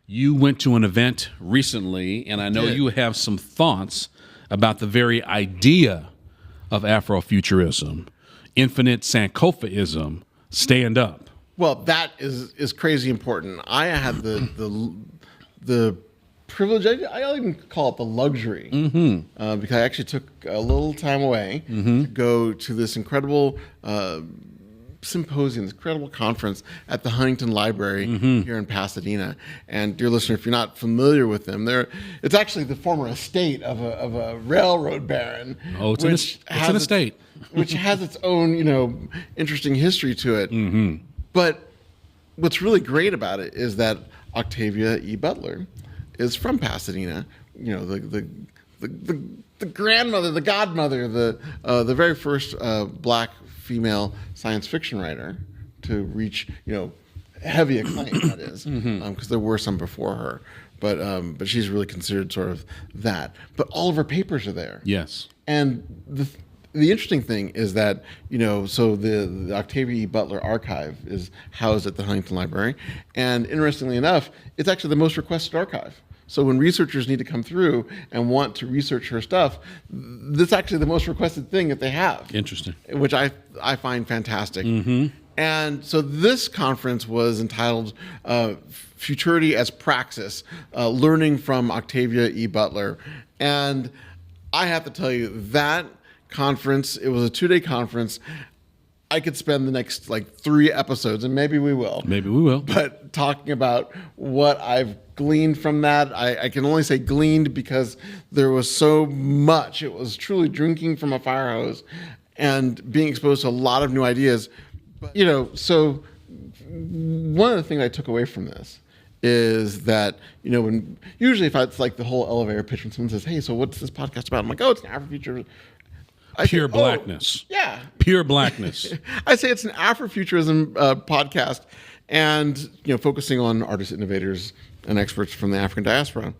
You went to an event recently, and I know you have some thoughts about the very idea of Afrofuturism, infinite Sankofaism, stand up. Well, that is crazy important. I had the privilege, I'll even call it the luxury, because I actually took a little time away to go to this incredible symposium, this incredible conference at the Huntington Library here in Pasadena. And dear listener, if you're not familiar with them, it's actually the former estate of a railroad baron. Oh, it's an estate. Which has its own, interesting history to it. But what's really great about it is that Octavia E. Butler is from Pasadena. The grandmother, the godmother, the very first black female science fiction writer to reach, heavy acclaim, that is, because there were some before her. But she's really considered sort of that. But all of her papers are there. Yes. And the interesting thing is that, so the Octavia E. Butler archive is housed at the Huntington Library. And interestingly enough, it's actually the most requested archive. So when researchers need to come through and want to research her stuff, that's actually the most requested thing that they have. Interesting. Which I find fantastic. And so this conference was entitled Futurity as Praxis, Learning from Octavia E. Butler. And I have to tell you, that conference, it was a 2-day conference. I could spend the next 3 episodes, and maybe we will. But talking about what I've gleaned from that, I can only say gleaned because there was so much. It was truly drinking from a fire hose and being exposed to a lot of new ideas. But, so one of the things I took away from this is that, when usually if it's like the whole elevator pitch when someone says, hey, so what's this podcast about? I'm like, oh, it's an Afrofuturism. Pure blackness. Yeah. Pure blackness. I say it's an Afrofuturism podcast and, focusing on artists, innovators, and experts from the African diaspora.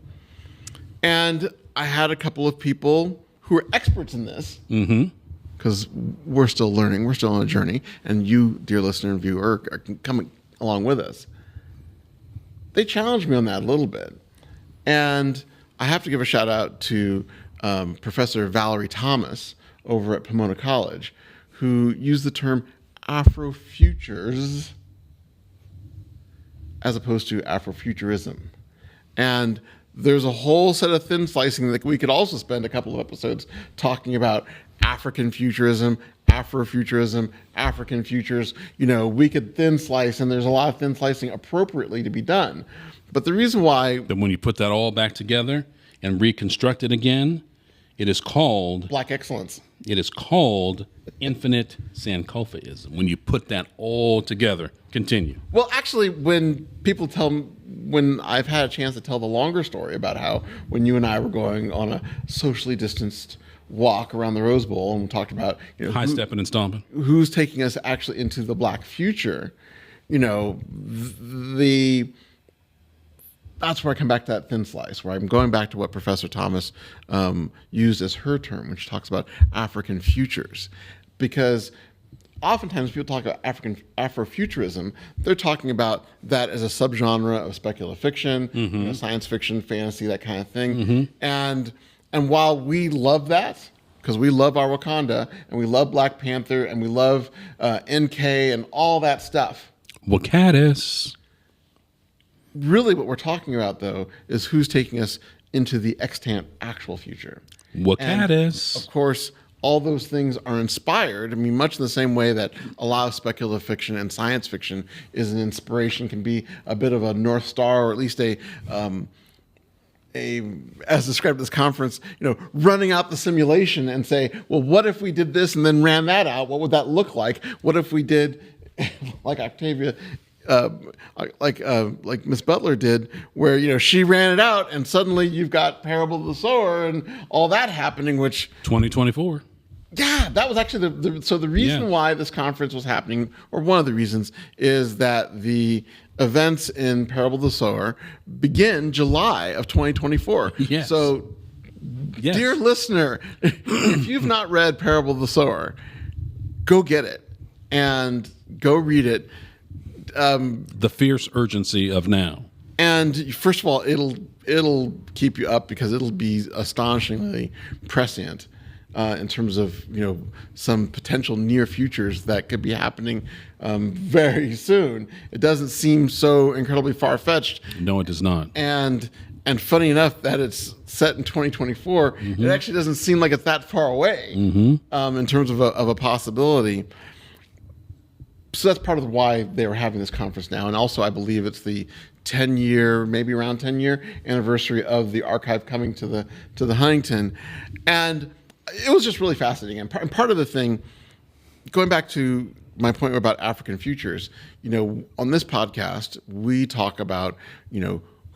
And I had a couple of people who are experts in this because we're still learning. We're still on a journey. And you, dear listener and viewer, are coming along with us. They challenged me on that a little bit. And I have to give a shout out to Professor Valerie Thomas over at Pomona College, who used the term Afrofutures as opposed to Afrofuturism. And there's a whole set of thin slicing that we could also spend a couple of episodes talking about African futurism, Afrofuturism, African futures. We could thin slice, and there's a lot of thin slicing appropriately to be done. But the reason why... Then when you put that all back together and reconstruct it again, it is called... Black excellence. It is called infinite Sankofaism. When you put that all together. Continue. Well, actually, when I've had a chance to tell the longer story about how when you and I were going on a socially distanced walk around the Rose Bowl and we talked about... High stepping and stomping. Who's taking us actually into the black future, that's where I come back to that thin slice, where I'm going back to what Professor Thomas used as her term, which talks about African futures. Because oftentimes people talk about Afrofuturism, they're talking about that as a subgenre of speculative fiction, science fiction, fantasy, that kind of thing. And while we love that, because we love our Wakanda, and we love Black Panther, and we love NK and all that stuff. Wakaddis. Really what we're talking about, though, is who's taking us into the extant actual future. Wakaddis. Of course, all those things are inspired. Much in the same way that a lot of speculative fiction and science fiction is an inspiration, can be a bit of a North Star, or at least as described at this conference, running out the simulation and say, well, what if we did this and then ran that out? What would that look like? What if we did, like Octavia, like Miss Butler did, where she ran it out and suddenly you've got Parable of the Sower and all that happening, which 2024. Yeah, that was actually the reason why this conference was happening, or one of the reasons, is that the events in Parable of the Sower begin July of 2024. Yes. So, dear listener, if you've not read Parable of the Sower, go get it and go read it. The fierce urgency of now. And first of all, it'll keep you up because it'll be astonishingly prescient in terms of some potential near futures that could be happening very soon. It doesn't seem so incredibly far fetched. No, it does not. And funny enough that it's set in 2024, it actually doesn't seem like it's that far away in terms of a possibility. So that's part of why they were having this conference now. And also, I believe it's the 10-year, maybe around 10-year anniversary of the archive coming to the Huntington. And it was just really fascinating. And part of the thing, going back to my point about African futures, on this podcast, we talk about,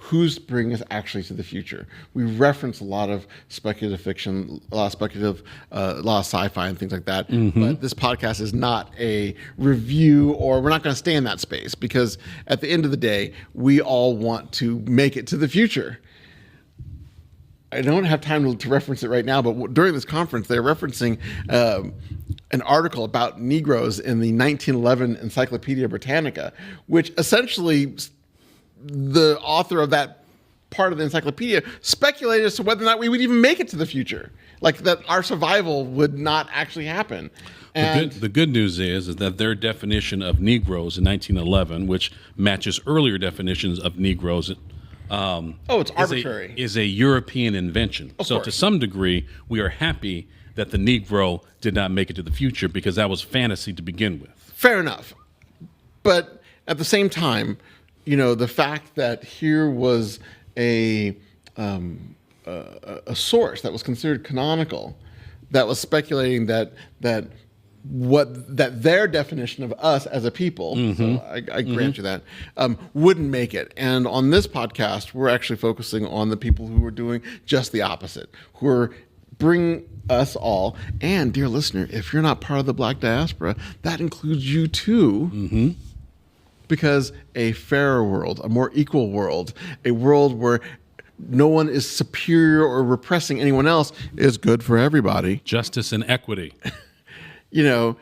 who's bringing us actually to the future. We reference a lot of speculative fiction, a lot of sci-fi and things like that. But this podcast is not a review, or we're not going to stay in that space, because at the end of the day, we all want to make it to the future. I don't have time to reference it right now, but during this conference, they're referencing an article about Negroes in the 1911 Encyclopedia Britannica, which essentially the author of that part of the encyclopedia speculated as to whether or not we would even make it to the future, like that our survival would not actually happen. And the good news is that their definition of Negroes in 1911, which matches earlier definitions of Negroes, it's arbitrary. Is a European invention. Of so course. to some degree, we are happy that the Negro did not make it to the future, because that was fantasy to begin with. Fair enough. But at the same time, the fact that here was a source that was considered canonical, that was speculating that their definition of us as a people, so I grant you that, wouldn't make it. And on this podcast, we're actually focusing on the people who are doing just the opposite, who are bringing us all. And dear listener, if you're not part of the Black diaspora, that includes you too. Because a fairer world, a more equal world, a world where no one is superior or repressing anyone else is good for everybody. Justice and equity. But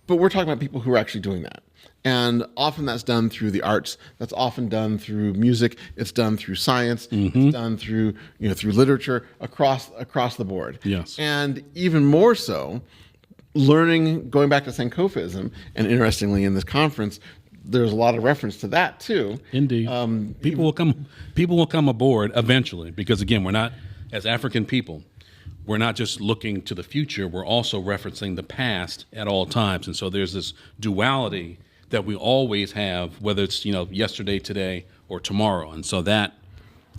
we're talking about people who are actually doing that. And often that's done through the arts. That's often done through music. It's done through science. It's done through, through literature across the board. Yes. And even more so, going back to Sankofaism, and interestingly in this conference, there's a lot of reference to that too. Indeed. People will come aboard eventually, because again, we're not, as African people, we're not just looking to the future, we're also referencing the past at all times. And so there's this duality that we always have, whether it's, yesterday, today, or tomorrow. And so that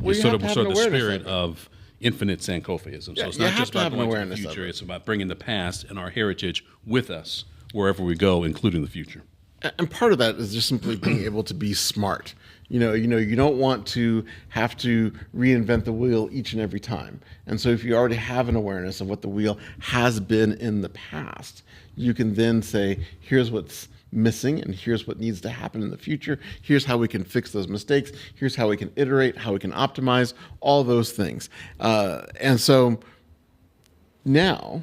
is sort of the spirit of infinite Sankofaism. So it's not just about going to the future, it's about bringing the past and our heritage with us wherever we go, including the future. And part of that is just simply being able to be smart. You don't want to have to reinvent the wheel each and every time. And so if you already have an awareness of what the wheel has been in the past, you can then say, here's what's missing, and here's what needs to happen in the future. Here's how we can fix those mistakes. Here's how we can iterate, how we can optimize, all those things. And so now,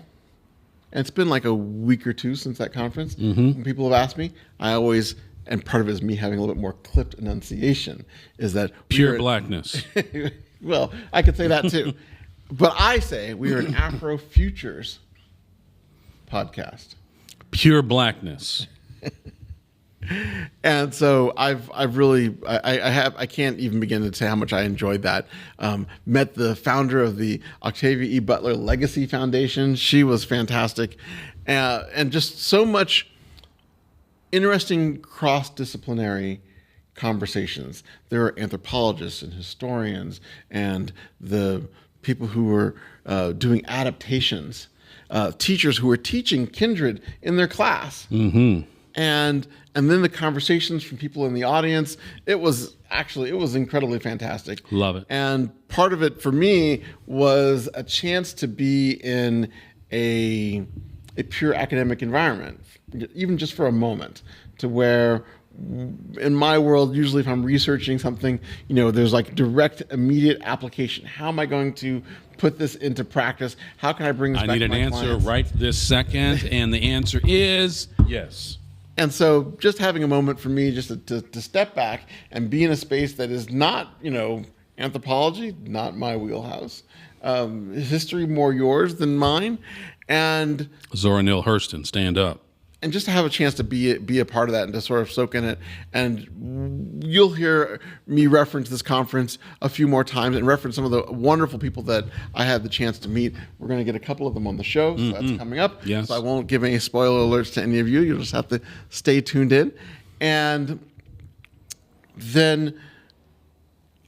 and it's been like a week or two since that conference, when people have asked me, I always, and part of it is me having a little bit more clipped enunciation, is that pure blackness. Well, I could say that too. But I say we are an Afrofutures podcast. Pure blackness. And so I've really I can't even begin to say how much I enjoyed that. Met the founder of the Octavia E. Butler Legacy Foundation. She was fantastic, and just so much interesting cross-disciplinary conversations. There are anthropologists and historians and the people who were doing adaptations, teachers who were teaching kindred in their class. And then the conversations from people in the audience, it was incredibly fantastic. Love it. And part of it for me was a chance to be in a pure academic environment, even just for a moment, to where in my world, usually if I'm researching something, there's like direct, immediate application. How am I going to put this into practice? How can I bring this back to my clients? I need an answer right this second, and the answer is yes. And so just having a moment for me just to step back and be in a space that is not, anthropology, not my wheelhouse, history more yours than mine, and Zora Neale Hurston, stand up. And just to have a chance to be a part of that and to sort of soak in it. And you'll hear me reference this conference a few more times and reference some of the wonderful people that I had the chance to meet. We're going to get a couple of them on the show, so that's coming up. Yes. So I won't give any spoiler alerts to any of you. You'll just have to stay tuned in. And then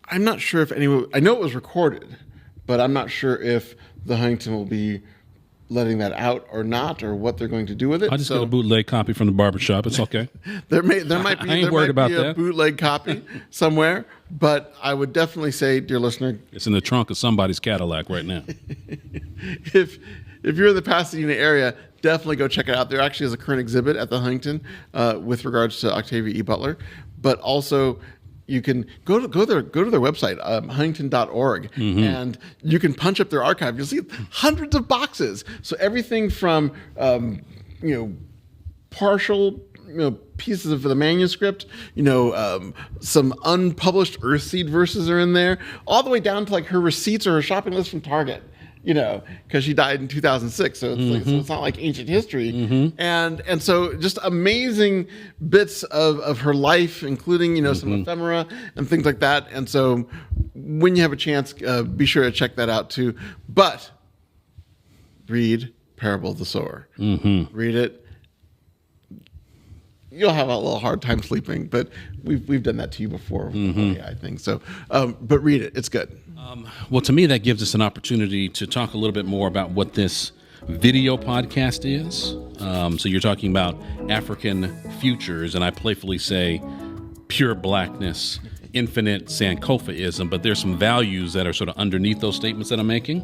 I'm not sure if anyone, I know it was recorded, but I'm not sure if the Huntington will be letting that out or not, or what they're going to do with it. I just got a bootleg copy from the barbershop. It's okay. There might be a bootleg copy somewhere, but I would definitely say, dear listener, it's in the trunk of somebody's Cadillac right now. if you're in the Pasadena area, definitely go check it out. There actually is a current exhibit at the Huntington with regards to Octavia E. Butler, but also you can go to their website, huntington.org, and you can punch up their archive. You'll see hundreds of boxes. So everything from partial pieces of the manuscript, some unpublished Earthseed verses are in there, all the way down to like her receipts or her shopping list from Target. Because she died in 2006, so it's not like ancient history, and so just amazing bits of her life, including some ephemera and things like that. And so when you have a chance, be sure to check that out too. But read Parable of the Sower. Read it. You'll have a little hard time sleeping, but we've done that to you before with the AI thing. So, but read it; it's good. Well, to me, that gives us an opportunity to talk a little bit more about what this video podcast is. So you're talking about African futures, and I playfully say pure blackness, infinite Sankofaism, but there's some values that are sort of underneath those statements that I'm making.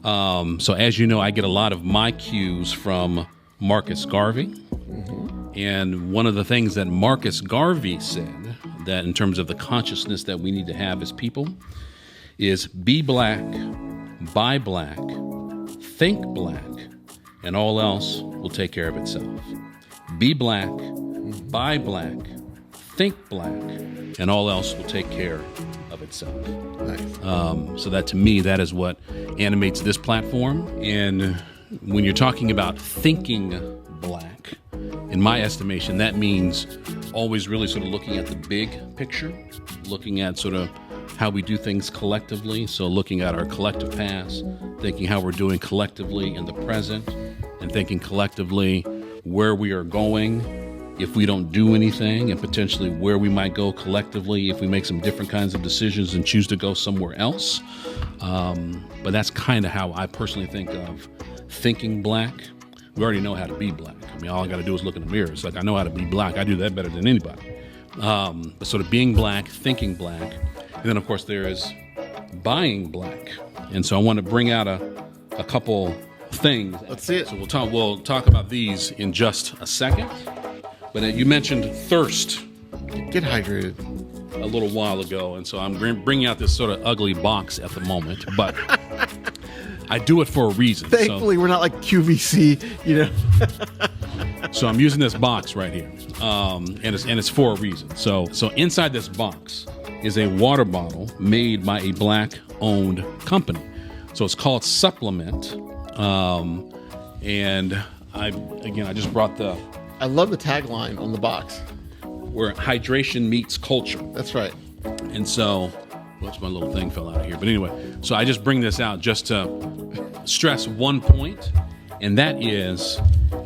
So as you know, I get a lot of my cues from Marcus Garvey. And one of the things that Marcus Garvey said, that in terms of the consciousness that we need to have as people, is be black, buy black, think black, and all else will take care of itself. Be black, buy black, think black, and all else will take care of itself. Nice. So that, to me, that is what animates this platform. And when you're talking about thinking black, in my estimation, that means always really sort of looking at the big picture, looking at sort of how we do things collectively. So looking at our collective past, thinking how we're doing collectively in the present, and thinking collectively where we are going if we don't do anything, and potentially where we might go collectively if we make some different kinds of decisions and choose to go somewhere else. But that's kind of how I personally think of thinking black. We already know how to be black. I mean, all I got to do is look in the mirror. It's like, I know how to be black. I do that better than anybody. But sort of being black, thinking black. And then, of course, there is buying black. And so I want to bring out a couple things. Let's see it. So we'll talk about these in just a second. But you mentioned thirst. Get hydrated. A little while ago. And so I'm bringing out this sort of ugly box at the moment. But I do it for a reason. Thankfully, we're not like QVC, So I'm using this box right here. And it's for a reason. So inside this box is a water bottle made by a black-owned company. So it's called SUPLMNT. And I just brought I love the tagline on the box. Where hydration meets culture. That's right. And so, whoops, my little thing fell out of here. But anyway, so I just bring this out just to stress one point, and that is,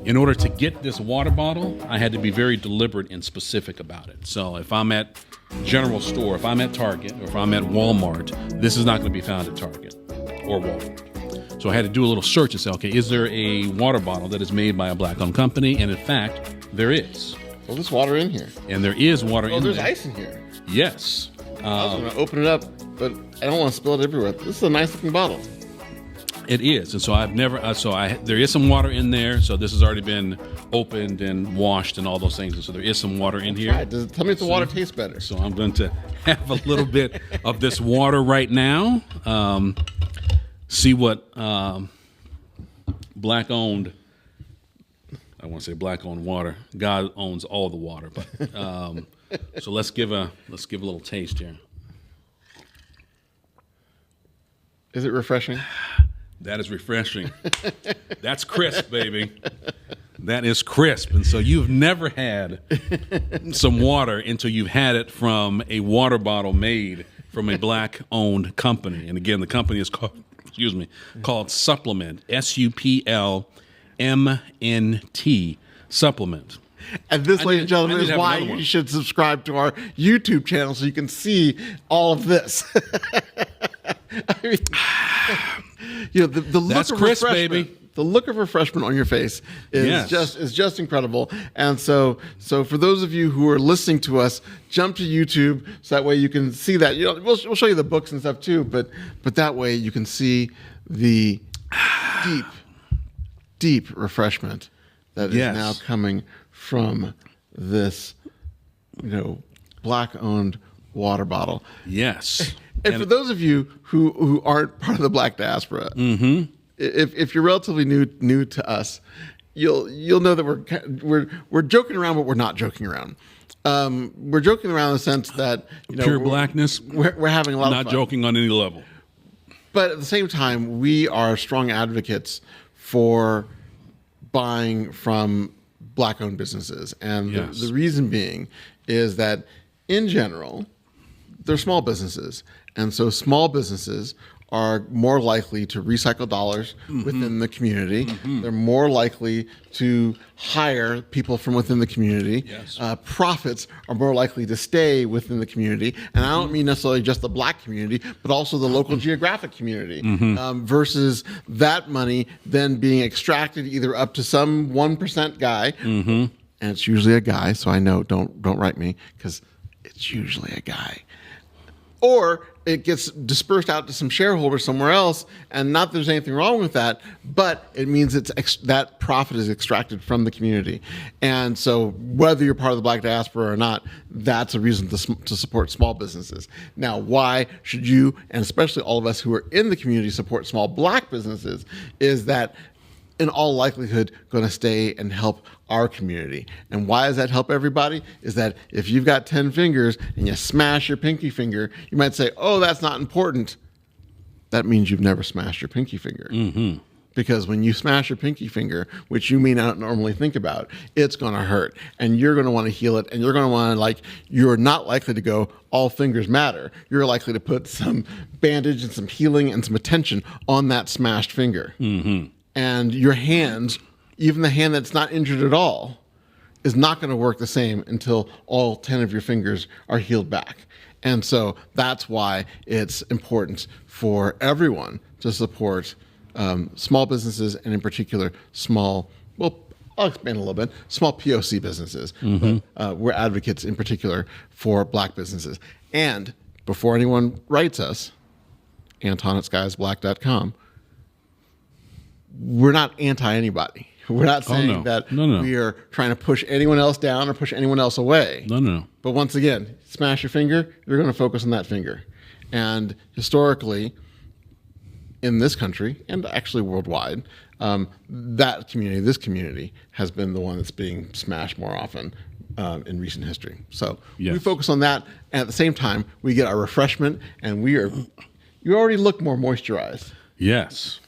in order to get this water bottle, I had to be very deliberate and specific about it. So if I'm at general store, if I'm at Target, or if I'm at Walmart, this is not going to be found at Target or Walmart. So I had to do a little search and say, okay, is there a water bottle that is made by a black-owned company? And in fact, there is. Well, there's water in here. And there is water in there. Oh, there's ice in here. Yes. I was going to open it up, but I don't want to spill it everywhere. This is a nice-looking bottle. It is, and so I've never. There is some water in there. So this has already been opened and washed and all those things. And so there is some water in here. Right. Tell me if the water tastes better. So I'm going to have a little bit of this water right now. See what black-owned. I want to say black-owned water. God owns all the water, but so let's give a little taste here. Is it refreshing? That is refreshing. That's crisp, baby. That is crisp. And so you've never had some water until you've had it from a water bottle made from a black-owned company. And again, the company is called SUPLMNT, SUPLMNT, Supplement. And this, ladies and gentlemen, is why you should subscribe to our YouTube channel so you can see all of this. I mean, the look That's of crisp, refreshment, baby. The look of refreshment on your face is just incredible. And so for those of you who are listening to us, jump to YouTube so that way you can see that. We'll show you the books and stuff too, but that way you can see the deep refreshment that is now coming from this, black-owned water bottle. Yes. And for those of you who aren't part of the Black diaspora, if you're relatively new to us, you'll know that we're joking around, but we're not joking around. We're joking around in the sense that pure blackness. We're having a lot of fun. Not joking on any level. But at the same time, we are strong advocates for buying from black-owned businesses, and the reason being is that in general, they're small businesses. And so small businesses are more likely to recycle dollars within the community. They're more likely to hire people from within the community. Yes. Profits are more likely to stay within the community. And I don't mean necessarily just the black community, but also the local geographic community, versus that money then being extracted either up to some 1% guy, and it's usually a guy, so I know, don't write me, because it's usually a guy. Or it gets dispersed out to some shareholder somewhere else, and not that there's anything wrong with that, but it means that profit is extracted from the community. And so whether you're part of the Black diaspora or not, that's a reason to support small businesses. Now, why should you, and especially all of us who are in the community, support small black businesses, is that in all likelihood going to stay and help our community. And why does that help everybody? Is that if you've got 10 fingers and you smash your pinky finger, you might say, oh, that's not important. That means you've never smashed your pinky finger. Because when you smash your pinky finger, which you may not normally think about, it's going to hurt. And you're going to want to heal it. And you're going to want to, you're not likely to go, all fingers matter. You're likely to put some bandage and some healing and some attention on that smashed finger. And your hands, even the hand that's not injured at all, is not going to work the same until all 10 of your fingers are healed back. And so that's why it's important for everyone to support small businesses, and in particular, I'll expand a little bit, small POC businesses. But we're advocates in particular for black businesses. And before anyone writes us, Anton@skyisblack.com, we're not anti-anybody. We're not saying that we are trying to push anyone else down or push anyone else away. No. But once again, smash your finger, you're going to focus on that finger. And historically, in this country, and actually worldwide, this community has been the one that's being smashed more often in recent history. So we focus on that, and at the same time, we get our refreshment, and you already look more moisturized. Yes.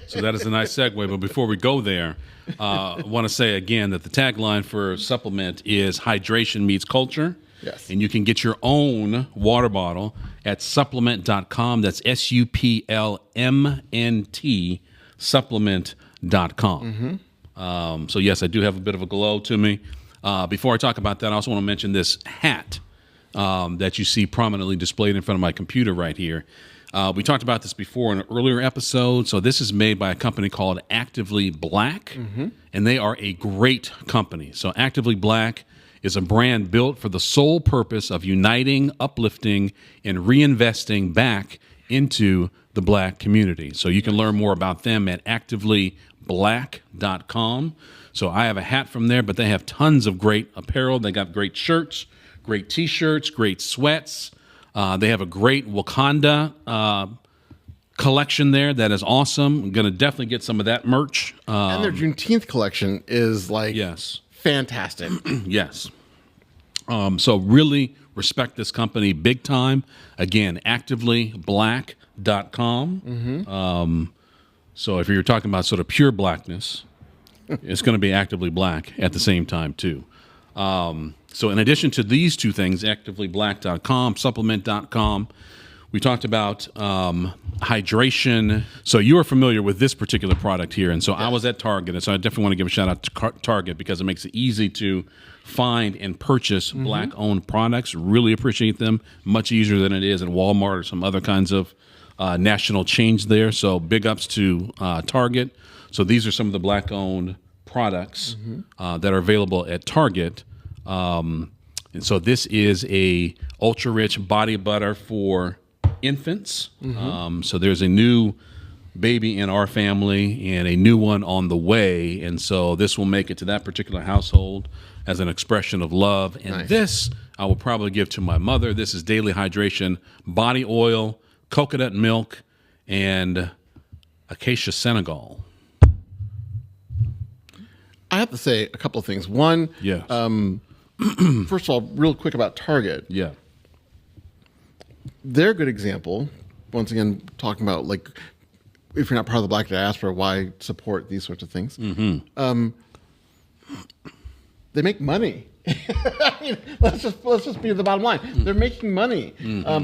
So that is a nice segue. But before we go there, I want to say again that the tagline for SUPLMNT is hydration meets culture. Yes. And you can get your own water bottle at supplement.com. That's SUPLMNT, supplement.com. So yes, I do have a bit of a glow to me. Before I talk about that, I also want to mention this hat that you see prominently displayed in front of my computer right here. We talked about this before in an earlier episode. So this is made by a company called Actively Black, and they are a great company. So Actively Black is a brand built for the sole purpose of uniting, uplifting, and reinvesting back into the black community. So you can learn more about them at activelyblack.com. So I have a hat from there, but they have tons of great apparel. They got great shirts, great T-shirts, great sweats. They have a great Wakanda collection there that is awesome. I'm going to definitely get some of that merch. And their Juneteenth collection is like fantastic. Yes. So really respect this company big time. Again, activelyblack.com. So if you're talking about sort of pure blackness, it's going to be Actively Black at the same time too. So in addition to these two things, activelyblack.com, SUPLMNT.com, we talked about hydration. So you are familiar with this particular product here. And so I was at Target. And so I definitely want to give a shout out to Target because it makes it easy to find and purchase Black-owned products. Really appreciate them. Much easier than it is at Walmart or some other kinds of national chains there. So big ups to Target. So these are some of the Black-owned products that are available at Target. And so this is a ultra-rich body butter for infants. So there's a new baby in our family and a new one on the way. And so this will make it to that particular household as an expression of love. And this I will probably give to my mother. This is Daily Hydration Body Oil, Coconut Milk, and Acacia Senegal. I have to say a couple of things. One, first of all, real quick about Target. Yeah. They're a good example. Once again, talking about like if you're not part of the Black diaspora, why support these sorts of things? They make money. I mean, let's just be the bottom line. They're making money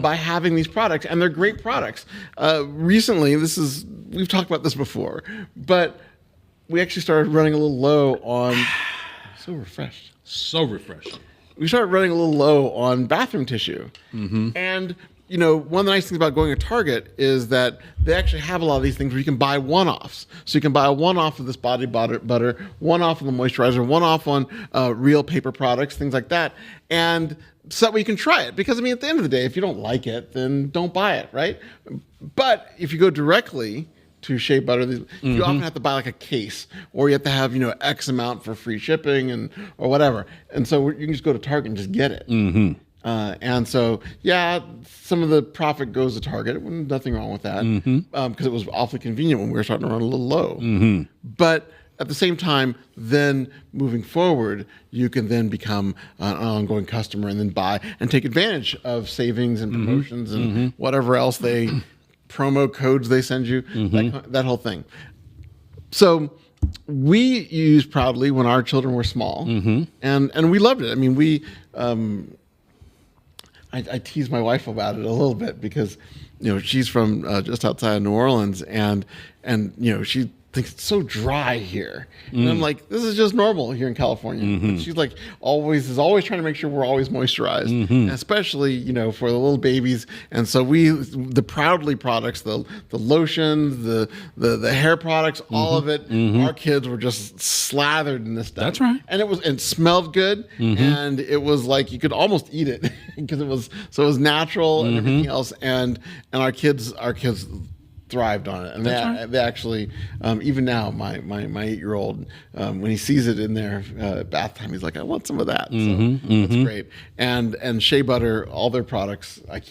by having these products, and they're great products. Recently, we've talked about this before, but we actually started running a little low on. So refreshed. So refreshing. We started running a little low on bathroom tissue, and you know, one of the nice things about going to Target is that they actually have a lot of these things where you can buy one-offs. So you can buy a one-off of this body butter, one-off of the moisturizer, one-off on real paper products, things like that. And so that way you can try it. Because, I mean, at the end of the day, if you don't like it, then don't buy it, right? But if you go directly to shea butter, you often have to buy like a case, or you have to have, you know, X amount for free shipping or whatever. And so you can just go to Target and just get it. And so, yeah, some of the profit goes to Target. Nothing wrong with that, because it was awfully convenient when we were starting to run a little low. But at the same time, then moving forward, you can then become an ongoing customer and then buy and take advantage of savings and promotions and whatever else promo codes they send you, that whole thing. So we used Proudly when our children were small, and we loved it. I mean, I tease my wife about it a little bit because, you know, she's from just outside of New Orleans, and you know, she thinks it's so dry here, and I'm like, this is just normal here in California. But she's like, is always trying to make sure we're always moisturized, and especially, you know, for the little babies. And so the Proudly products, the lotions, the hair products, all of it, our kids were just slathered in this stuff. That's right. And it smelled good, and it was like you could almost eat it because it was natural and everything else. And our kids thrived on it, and they actually, even now, my 8-year-old, when he sees it in their bath time, he's like, I want some of that. So that's great. And shea butter, all their products, I used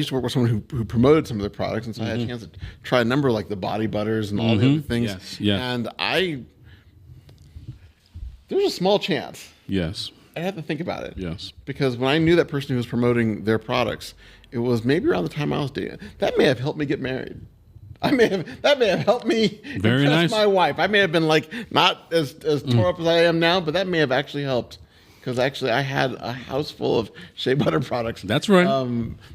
to work with someone who promoted some of their products, and so I had a chance to try a number, like the body butters and all the other things. And there's a small chance. I had to think about it. Because when I knew that person who was promoting their products, it was maybe around the time I was dating. That may have helped me get married. That may have helped me impress my wife. I may have been like not as tore up as I am now, but that may have actually helped. Because actually, I had a house full of shea butter products. That's right.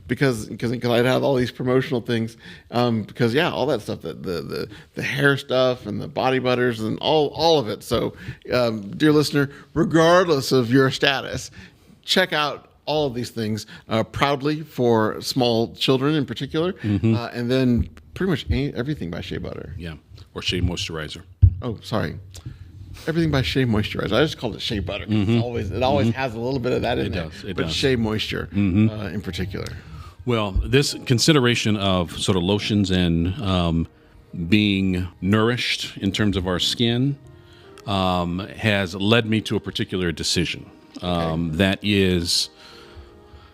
Because I'd have all these promotional things. Because all that stuff, the hair stuff and the body butters and all of it. So, dear listener, regardless of your status, check out all of these things Proudly for small children in particular, and then pretty much everything by Shea Butter. Or Shea Moisturizer. Oh, sorry. Everything by Shea Moisturizer. I just called it Shea Butter. It always has a little bit of that in there. It does. Shea Moisture in particular. Well, this consideration of sort of lotions and being nourished in terms of our skin has led me to a particular decision. That is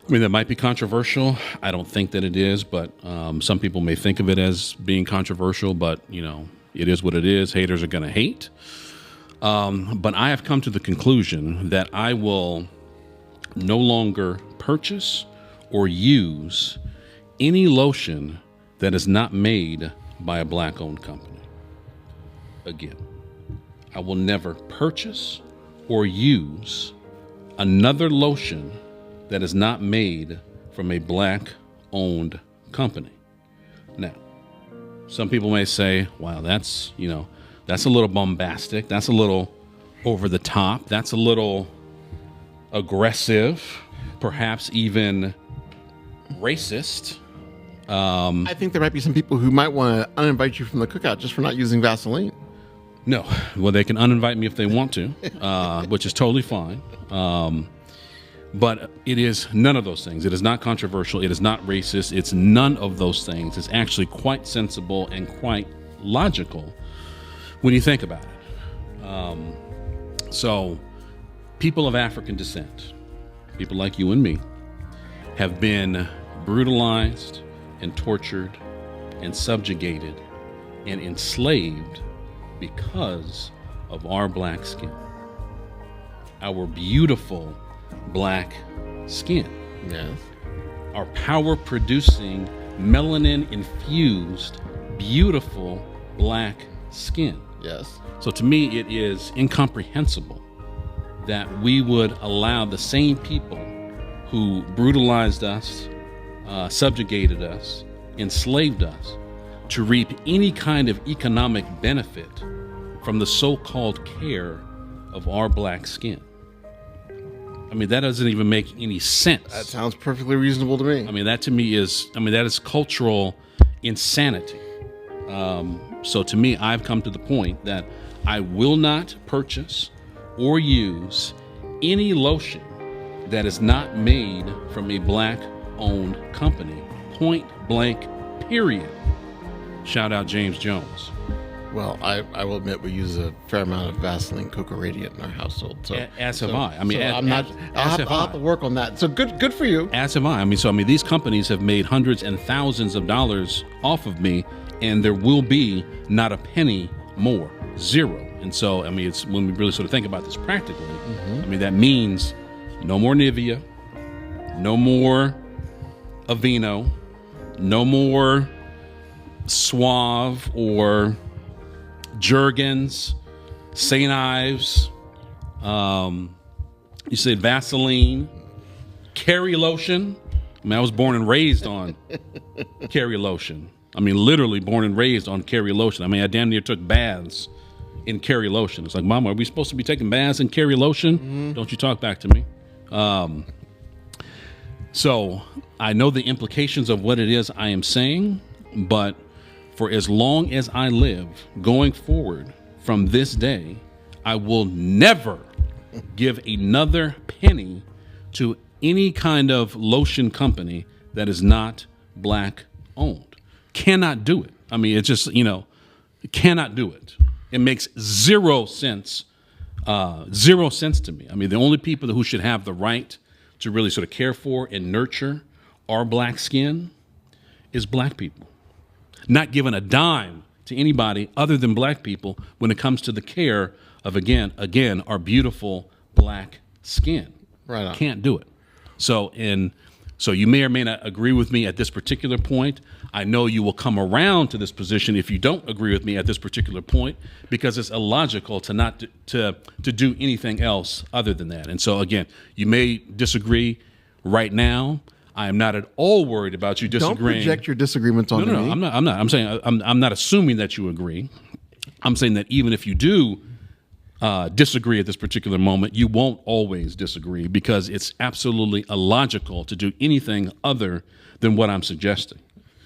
I mean, that might be controversial. I don't think that it is, but some people may think of it as being controversial, but, it is what it is. Haters are going to hate. But I have come to the conclusion that I will no longer purchase or use any lotion that is not made by a black-owned company. Again, I will never purchase or use another lotion that is not made from a black-owned company. Now, some people may say, wow, that's a little bombastic. That's a little over the top. That's a little aggressive, perhaps even racist. I think there might be some people who might want to uninvite you from the cookout just for not using Vaseline. No. Well, they can uninvite me if they want to, which is totally fine. But it is none of those things. It is not controversial. It is not racist. It's none of those things. It's actually quite sensible and quite logical when you think about it. So people of African descent, people like you and me, have been brutalized and tortured and subjugated and enslaved because of our black skin, our beautiful black skin. Yes. Our power-producing, melanin-infused, beautiful black skin. Yes. So to me, it is incomprehensible that we would allow the same people who brutalized us, subjugated us, enslaved us, to reap any kind of economic benefit from the so-called care of our black skin. I mean, that doesn't even make any sense. That sounds perfectly reasonable to me. I mean, that to me is, that is cultural insanity. So to me, I've come to the point that I will not purchase or use any lotion that is not made from a black-owned company. Point blank, period. Shout out James Jones. Well, I will admit we use a fair amount of Vaseline Coca Radiant in our household. So, as have I. I mean, I'll have to work on that. So good for you. As have I. These companies have made hundreds and thousands of dollars off of me, and there will be not a penny more, zero. And so, it's when we really sort of think about this practically. That means no more Nivea, no more Aveeno, no more Suave or Jergens, St. Ives, you said Vaseline, Kerry lotion. I was born and raised on Kerry lotion. Literally born and raised on Kerry lotion. I damn near took baths in Kerry lotion. It's like, Mama, are we supposed to be taking baths in Kerry lotion? Don't you talk back to me. So I know the implications of what it is I am saying, but for as long as I live, going forward from this day, I will never give another penny to any kind of lotion company that is not black owned. Cannot do it. It's just, cannot do it. It makes zero sense to me. The only people who should have the right to really sort of care for and nurture our black skin is black people. Not giving a dime to anybody other than black people when it comes to the care of, again, our beautiful black skin. Right on. Can't do it. So you may or may not agree with me at this particular point. I know you will come around to this position if you don't agree with me at this particular point, because it's illogical to not to do anything else other than that. And so again, you may disagree right now. I am not at all worried about you disagreeing. Don't project your disagreements on me. No, I'm not. I'm saying I'm not assuming that you agree. I'm saying that even if you do disagree at this particular moment, you won't always disagree, because it's absolutely illogical to do anything other than what I'm suggesting.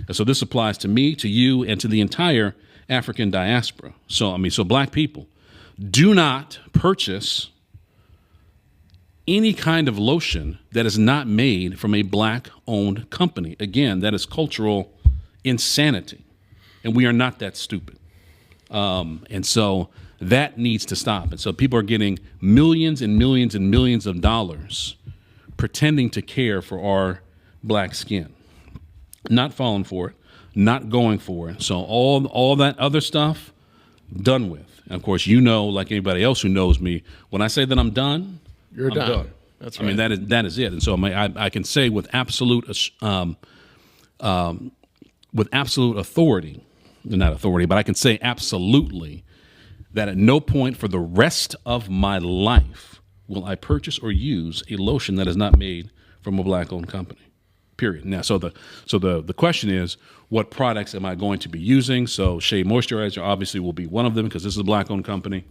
And so this applies to me, to you, and to the entire African diaspora. So black people, do not purchase any kind of lotion that is not made from a black-owned company. Again, that is cultural insanity, and we are not that stupid. And so that needs to stop. And so people are getting millions and millions and millions of dollars pretending to care for our black skin, not falling for it, not going for it. So all that other stuff, done with. And of course, like anybody else who knows me, when I say that I'm done, I'm done. That's right. I mean, that is it. And so I can say with absolute authority, not authority, but I can say absolutely that at no point for the rest of my life will I purchase or use a lotion that is not made from a black-owned company. Period. Now, so the question is, what products am I going to be using? So Shea Moisturizer obviously will be one of them because this is a black-owned company.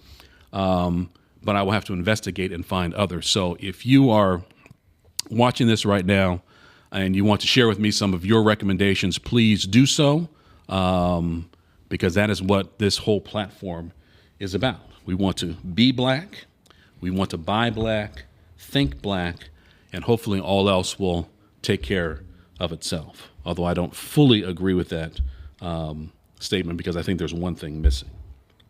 But I will have to investigate and find others. So if you are watching this right now and you want to share with me some of your recommendations, please do so, because that is what this whole platform is about. We want to be black, we want to buy black, think black, and hopefully all else will take care of itself. Although I don't fully agree with that statement, because I think there's one thing missing.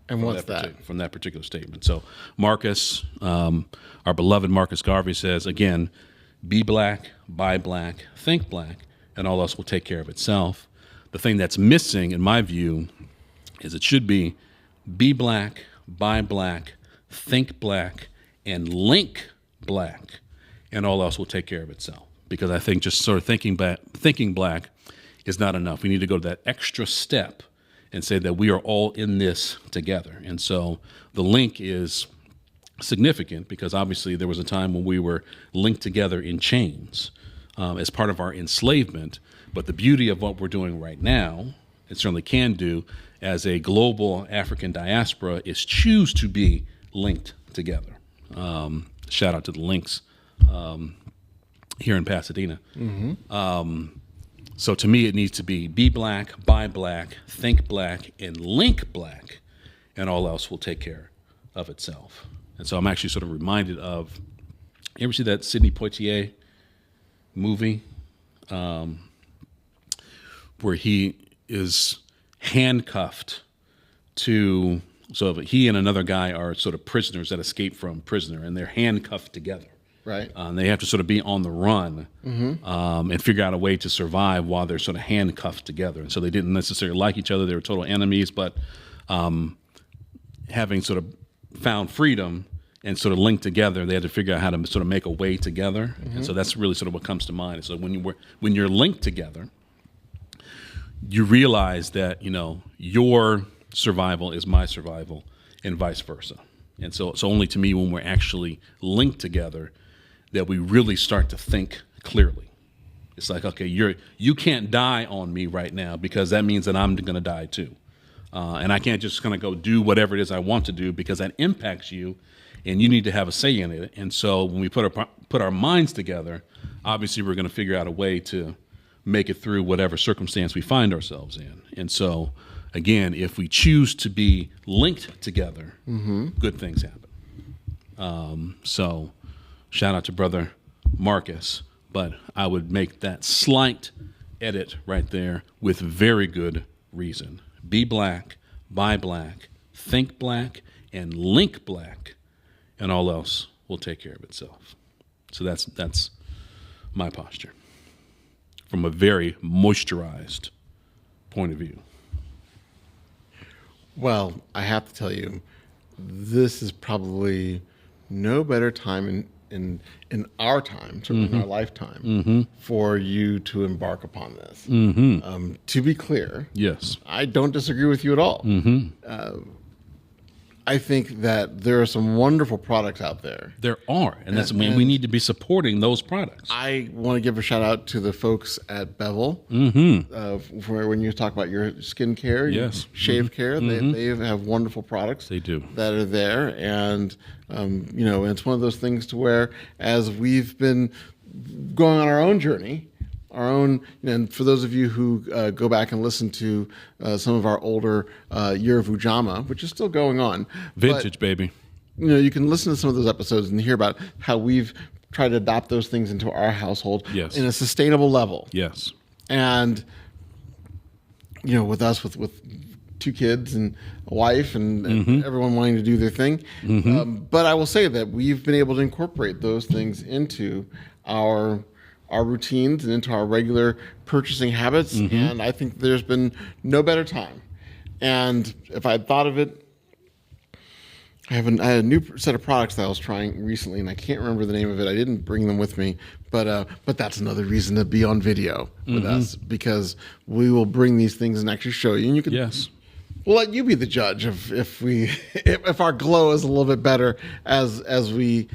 And what's that? From that particular statement. So Marcus, our beloved Marcus Garvey says, again, be black, buy black, think black, and all else will take care of itself. The thing that's missing, in my view, is it should be black, buy black, think black, and link black, and all else will take care of itself. Because I think just sort of thinking black is not enough. We need to go to that extra step and say that we are all in this together. And so the link is significant because obviously there was a time when we were linked together in chains as part of our enslavement. But the beauty of what we're doing right now, it certainly can do as a global African diaspora, is choose to be linked together. Shout out to the links here in Pasadena. Mm-hmm. So to me, it needs to be black, buy black, think black, and link black, and all else will take care of itself. And so I'm actually sort of reminded of, you ever see that Sidney Poitier movie where he is handcuffed to, so he and another guy are sort of prisoners that escape from prisoner, and they're handcuffed together. Right. They have to sort of be on the run and figure out a way to survive while they're sort of handcuffed together. And so they didn't necessarily like each other. They were total enemies, but having sort of found freedom and sort of linked together, they had to figure out how to sort of make a way together. Mm-hmm. And so that's really sort of what comes to mind. So when you're linked together, you realize that, your survival is my survival and vice versa. And so it's only to me when we're actually linked together that we really start to think clearly. It's like, okay, you can't die on me right now because that means that I'm going to die too. And I can't just kind of go do whatever it is I want to do because that impacts you and you need to have a say in it. And so when we put our minds together, obviously we're going to figure out a way to make it through whatever circumstance we find ourselves in. And so, again, if we choose to be linked together, good things happen. So shout out to Brother Marcus, but I would make that slight edit right there with very good reason. Be black, buy black, think black, and link black, and all else will take care of itself. So that's my posture from a very moisturized point of view. Well, I have to tell you, this is probably no better time in our time, certainly in our lifetime, for you to embark upon this. To be clear, yes, I don't disagree with you at all. I think that there are some wonderful products out there. There are, and that's we need to be supporting those products. I want to give a shout out to the folks at Bevel for when you talk about your skin care, your shave care. They have wonderful products. They do that are there, and it's one of those things to where as we've been going on our own journey. And for those of you who go back and listen to some of our older Year of Ujamaa, which is still going on. Vintage, baby. You can listen to some of those episodes and hear about how we've tried to adopt those things into our household in a sustainable level. Yes. And, with us, with 2 kids and a wife and everyone wanting to do their thing. But I will say that we've been able to incorporate those things into our routines and into our regular purchasing habits. And I think there's been no better time. And if I had thought of it, I had a new set of products that I was trying recently, and I can't remember the name of it. I didn't bring them with me, but that's another reason to be on video with us, because we will bring these things and actually show you. And you can, we'll let you be the judge of if our glow is a little bit better as we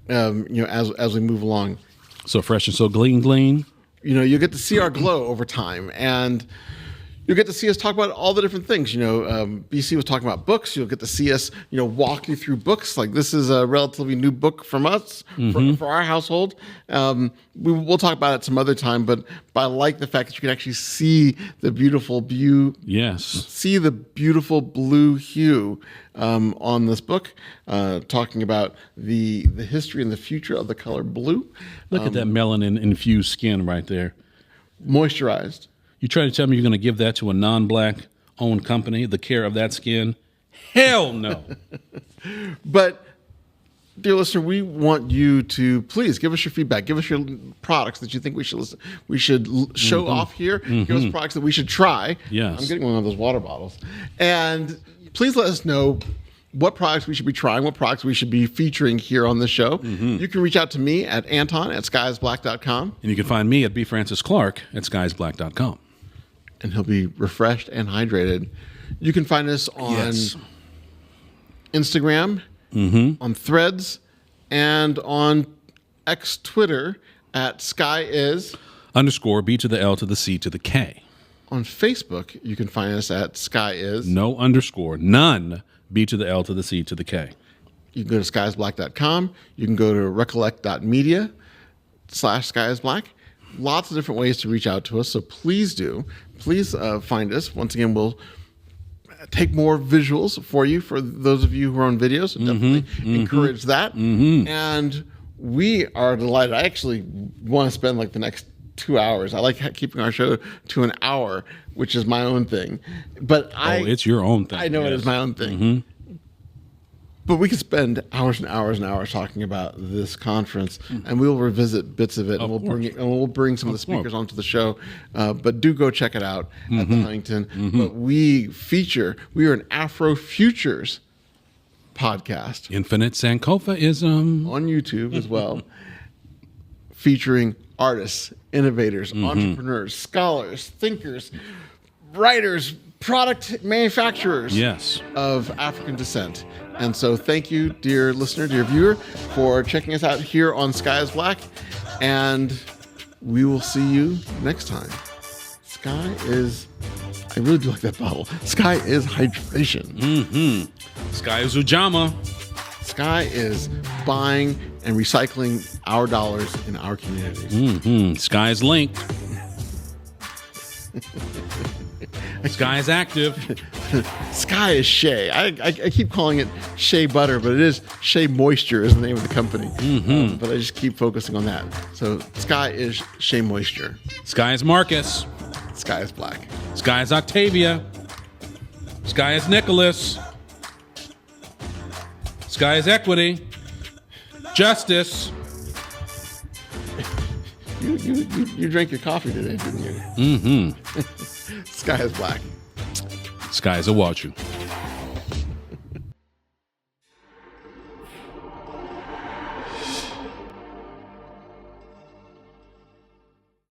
as we move along. So fresh and so glean. You get to see our glow over time, and you'll get to see us talk about all the different things. BC was talking about books. You'll get to see us, walk you through books. Like, this is a relatively new book from us, for our household. We'll talk about it some other time, but I like the fact that you can actually see the beautiful see the beautiful blue hue on this book, talking about the history and the future of the color blue. Look at that melanin-infused skin right there. Moisturized. You try to tell me you're going to give that to a non-black owned company, the care of that skin? Hell no. But, dear listener, we want you to please give us your feedback. Give us your products that you think we should show off here. Give us products that we should try. Yes. I'm getting one of those water bottles. And please let us know what products we should be trying, what products we should be featuring here on the show. You can reach out to me at Anton@skyisblack.com. And you can find me at bfrancisclark@skyisblack.com. And he'll be refreshed and hydrated. You can find us on Instagram, on Threads, and on X Twitter at @SkyIs_B to the L to the C to the K. On Facebook, you can find us at SkyIs. No underscore, none. B to the L to the C to the K. You can go to skyisblack.com. You can go to recollect.media/skyisblack. Lots of different ways to reach out to us, so please do. Please find us. Once again, we'll take more visuals for you, for those of you who are on video, so definitely encourage that. And we are delighted. I actually want to spend like the next 2 hours. I like keeping our show to an hour, which is my own thing. But it's your own thing. I know it is my own thing. But we could spend hours and hours and hours talking about this conference, and we will revisit bits of it, and we'll bring some of the speakers onto the show. But do go check it out at the Huntington. But we are an Afrofutures podcast, Infinite Sankofaism, on YouTube as well, featuring artists, innovators, entrepreneurs, scholars, thinkers, writers, product manufacturers of African descent. And so thank you, dear listener, dear viewer, for checking us out here on Sky is Black. And we will see you next time. I really do like that bottle. Sky is hydration. Sky is Ujamaa. Sky is buying and recycling our dollars in our communities. Sky is linked. Sky is active. Sky is Shea. I keep calling it Shea Butter, but it is Shea Moisture is the name of the company. But I just keep focusing on that. So Sky is Shea Moisture. Sky is Marcus. Sky is Black. Sky is Octavia. Sky is Nicholas. Sky is Equity. Justice. You drank your coffee today, didn't you? Sky is Black. Sky is Awachu.